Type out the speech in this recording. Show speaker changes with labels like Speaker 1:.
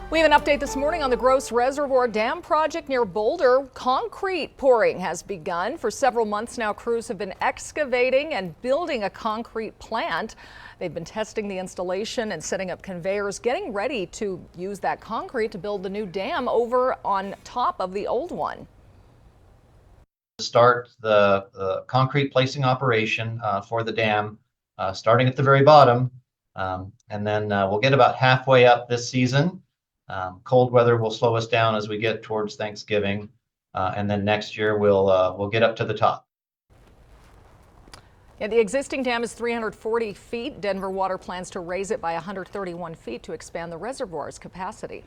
Speaker 1: We have an update this morning on the Gross Reservoir Dam project near Boulder. Concrete pouring has begun. For several months now, crews have been excavating and building a concrete plant. They've been testing the installation and setting up conveyors, getting ready to use that concrete to build the new dam over on top of the old one.
Speaker 2: Start the concrete placing operation for the dam, starting at the very bottom, and then we'll get about halfway up this season. Cold weather will slow us down as we get towards Thanksgiving, and then next year we'll get up to the top.
Speaker 1: Yeah, the existing dam is 340 feet. Denver Water plans to raise it by 131 feet to expand the reservoir's capacity.